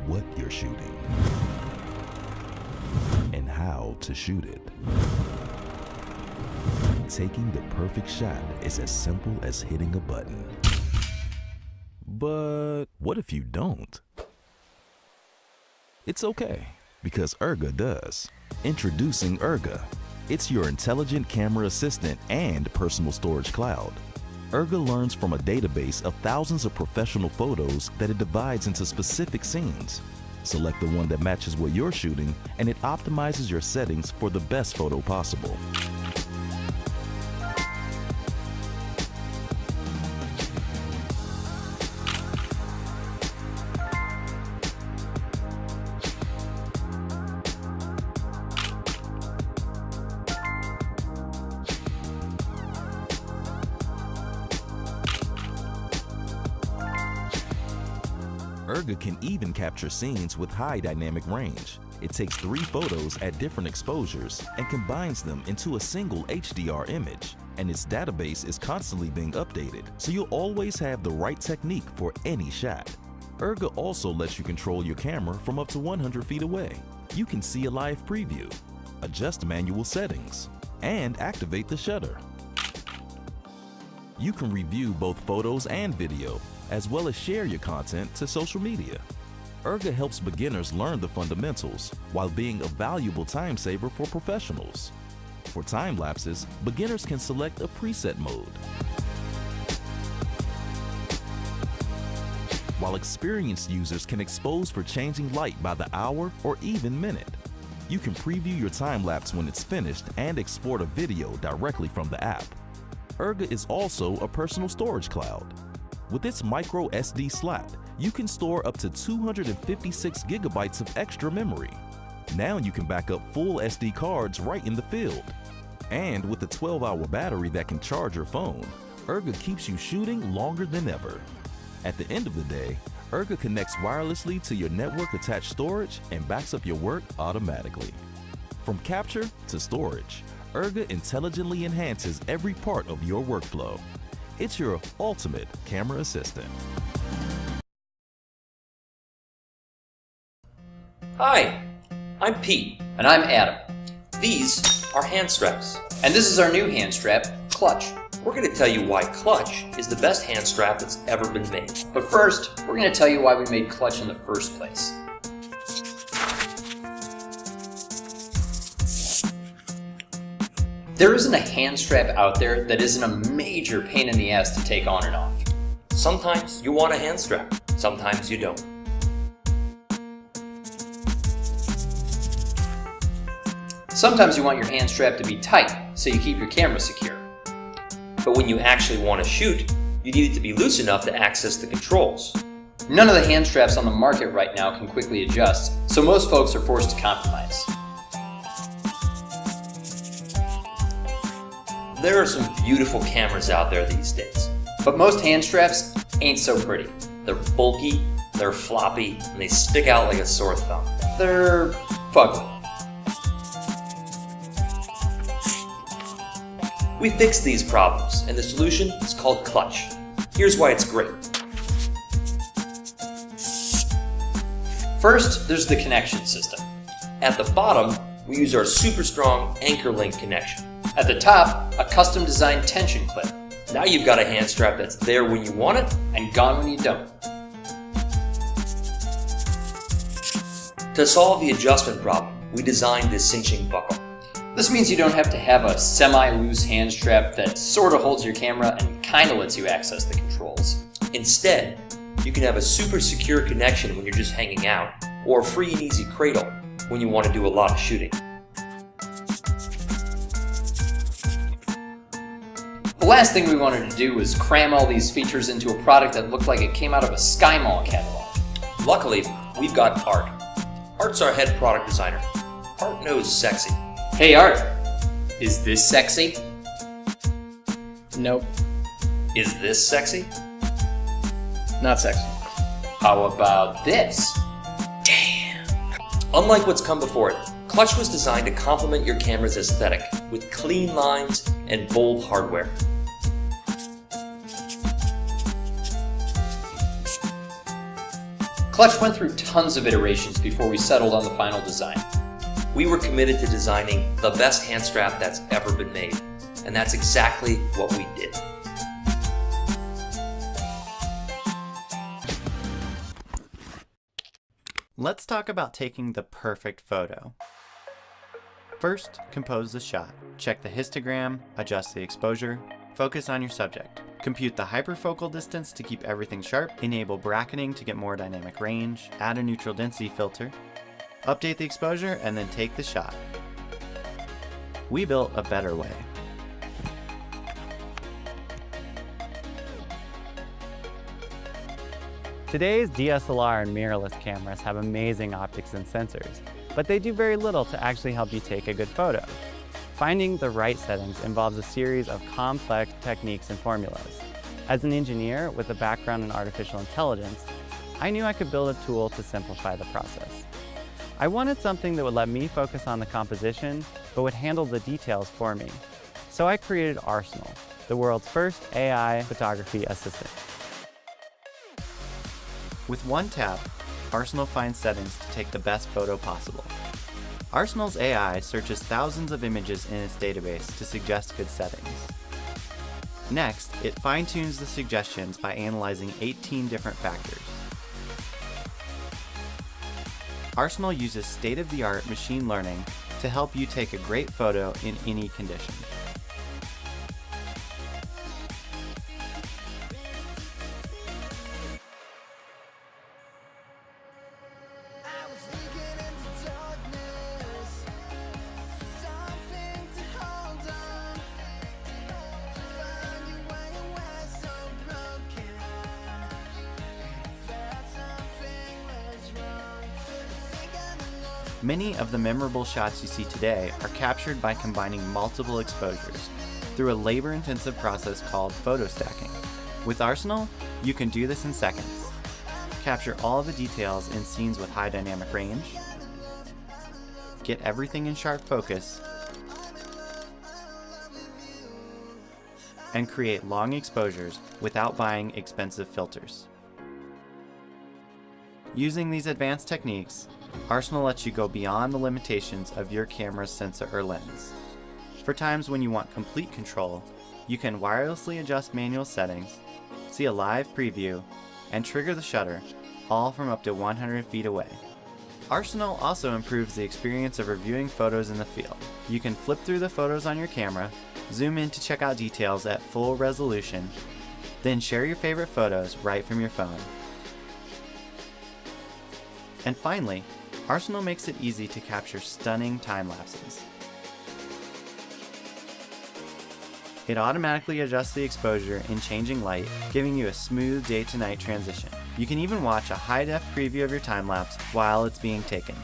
what you're shooting and how to shoot it. Taking the perfect shot is as simple as hitting a button. But what if you don't? It's okay, because Erga does. Introducing Erga. It's your intelligent camera assistant and personal storage cloud. Erga learns from a database of thousands of professional photos that it divides into specific scenes. Select the one that matches what you're shooting, and it optimizes your settings for the best photo possible. Erga can even capture scenes with high dynamic range. It takes 3 photos at different exposures and combines them into a single HDR image. And its database is constantly being updated, so you'll always have the right technique for any shot. Erga also lets you control your camera from up to 100 feet away. You can see a live preview, adjust manual settings, and activate the shutter. You can review both photos and video, as well as share your content to social media. Erga helps beginners learn the fundamentals while being a valuable time saver for professionals. For time lapses, beginners can select a preset mode, while experienced users can expose for changing light by the hour or even minute. You can preview your time lapse when it's finished and export a video directly from the app. Erga is also a personal storage cloud. With its micro SD slot, you can store up to 256 gigabytes of extra memory. Now you can back up full SD cards right in the field. And with a 12-hour battery that can charge your phone, Erga keeps you shooting longer than ever. At the end of the day, Erga connects wirelessly to your network-attached storage and backs up your work automatically. From capture to storage, Erga intelligently enhances every part of your workflow. It's your ultimate camera assistant. Hi, I'm Pete. And I'm Adam. These are hand straps. And this is our new hand strap, Clutch. We're going to tell you why Clutch is the best hand strap that's ever been made. But first, we're going to tell you why we made Clutch in the first place. There isn't a hand strap out there that isn't a major pain in the ass to take on and off. Sometimes you want a hand strap, sometimes you don't. Sometimes you want your hand strap to be tight so you keep your camera secure. But when you actually want to shoot, you need it to be loose enough to access the controls. None of the hand straps on the market right now can quickly adjust, so most folks are forced to compromise. There are some beautiful cameras out there these days. But most hand straps ain't so pretty. They're bulky, they're floppy, and they stick out like a sore thumb. They're fugly. We fixed these problems, and the solution is called Clutch. Here's why it's great. First, there's the connection system. At the bottom, we use our super strong anchor link connection. At the top, a custom designed tension clip. Now you've got a hand strap that's there when you want it and gone when you don't. To solve the adjustment problem, we designed this cinching buckle. This means you don't have to have a semi-loose hand strap that sort of holds your camera and kind of lets you access the controls. Instead, you can have a super secure connection when you're just hanging out, or a free and easy cradle when you want to do a lot of shooting. The last thing we wanted to do was cram all these features into a product that looked like it came out of a SkyMall catalog. Luckily, we've got Art. Art's our head product designer. Art knows sexy. Hey Art, is this sexy? Nope. Is this sexy? Not sexy. How about this? Damn! Unlike what's come before it, Clutch was designed to complement your camera's aesthetic with clean lines and bold hardware. Clutch went through tons of iterations before we settled on the final design. We were committed to designing the best hand strap that's ever been made, and that's exactly what we did. Let's talk about taking the perfect photo. First, compose the shot. Check the histogram, adjust the exposure, focus on your subject. Compute the hyperfocal distance to keep everything sharp, enable bracketing to get more dynamic range, add a neutral density filter, update the exposure, and then take the shot. We built a better way. Today's DSLR and mirrorless cameras have amazing optics and sensors, but they do very little to actually help you take a good photo. Finding the right settings involves a series of complex techniques and formulas. As an engineer with a background in artificial intelligence, I knew I could build a tool to simplify the process. I wanted something that would let me focus on the composition, but would handle the details for me. So I created Arsenal, the world's first AI photography assistant. With one tap, Arsenal finds settings to take the best photo possible. Arsenal's AI searches thousands of images in its database to suggest good settings. Next, it fine-tunes the suggestions by analyzing 18 different factors. Arsenal uses state-of-the-art machine learning to help you take a great photo in any condition. Many of the memorable shots you see today are captured by combining multiple exposures through a labor-intensive process called photo stacking. With Arsenal, you can do this in seconds. Capture all of the details in scenes with high dynamic range, get everything in sharp focus, and create long exposures without buying expensive filters. Using these advanced techniques, Arsenal lets you go beyond the limitations of your camera's sensor or lens. For times when you want complete control, you can wirelessly adjust manual settings, see a live preview, and trigger the shutter, all from up to 100 feet away. Arsenal also improves the experience of reviewing photos in the field. You can flip through the photos on your camera, zoom in to check out details at full resolution, then share your favorite photos right from your phone. And finally, Arsenal makes it easy to capture stunning time lapses. It automatically adjusts the exposure in changing light, giving you a smooth day to night transition. You can even watch a high-def preview of your time lapse while it's being taken.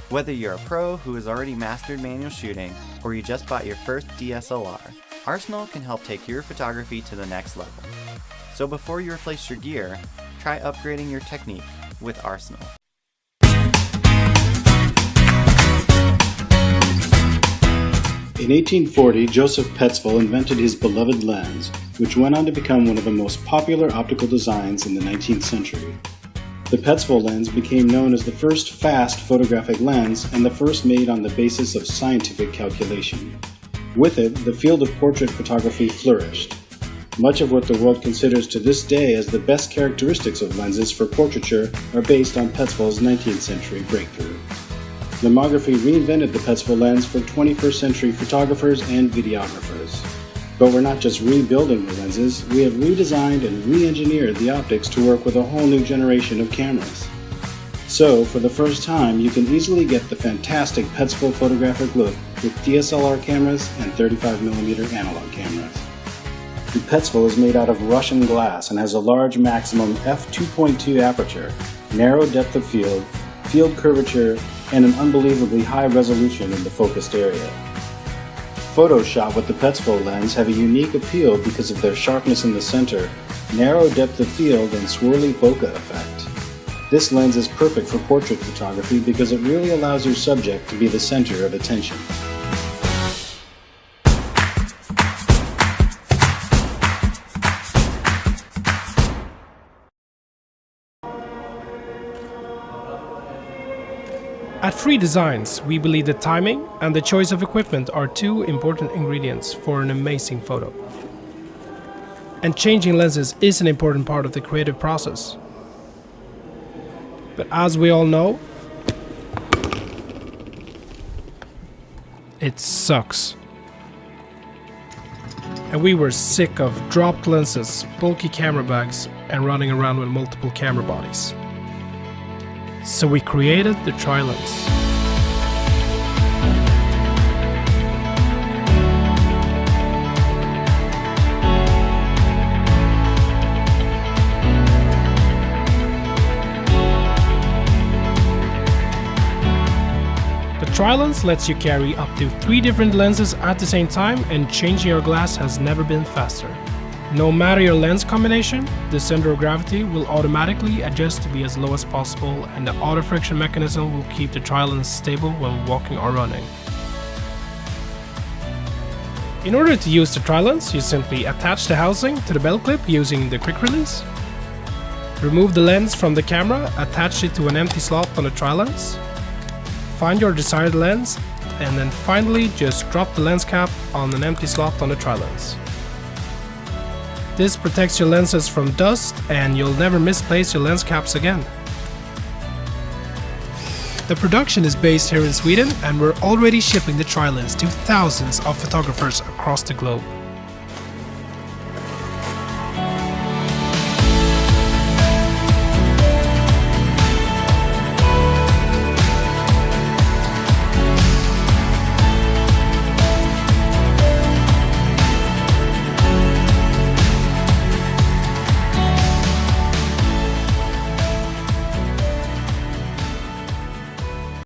Whether you're a pro who has already mastered manual shooting, or you just bought your first DSLR, Arsenal can help take your photography to the next level. So before you replace your gear, try upgrading your technique with Arsenal. In 1840, Joseph Petzval invented his beloved lens, which went on to become one of the most popular optical designs in the 19th century. The Petzval lens became known as the first fast photographic lens and the first made on the basis of scientific calculation. With it, the field of portrait photography flourished. Much of what the world considers to this day as the best characteristics of lenses for portraiture are based on Petzval's 19th century breakthrough. Lomography reinvented the Petzval lens for 21st century photographers and videographers. But we're not just rebuilding the lenses, we have redesigned and re-engineered the optics to work with a whole new generation of cameras. So, for the first time, you can easily get the fantastic Petzval photographic look with DSLR cameras and 35mm analog cameras. The Petzval is made out of Russian glass and has a large maximum f2.2 aperture, narrow depth of field, field curvature, and an unbelievably high resolution in the focused area. Photos shot with the Petzval lens have a unique appeal because of their sharpness in the center, narrow depth of field, and swirly bokeh effect. This lens is perfect for portrait photography because it really allows your subject to be the center of attention. At Free Designs, we believe that timing and the choice of equipment are two important ingredients for an amazing photo. And changing lenses is an important part of the creative process. But as we all know, it sucks. And we were sick of dropped lenses, bulky camera bags, and running around with multiple camera bodies. So we created the Tri-Lens. The Tri-Lens lets you carry up to 3 different lenses at the same time, and changing your glass has never been faster. No matter your lens combination, the center of gravity will automatically adjust to be as low as possible, and the auto friction mechanism will keep the Tri-Lens stable when walking or running. In order to use the Tri-Lens, you simply attach the housing to the belt clip using the quick release. Remove the lens from the camera, attach it to an empty slot on the Tri-Lens. Find your desired lens, and then finally just drop the lens cap on an empty slot on the Tri-Lens. This protects your lenses from dust, and you'll never misplace your lens caps again. The production is based here in Sweden, and we're already shipping the Tri-Lens to thousands of photographers across the globe.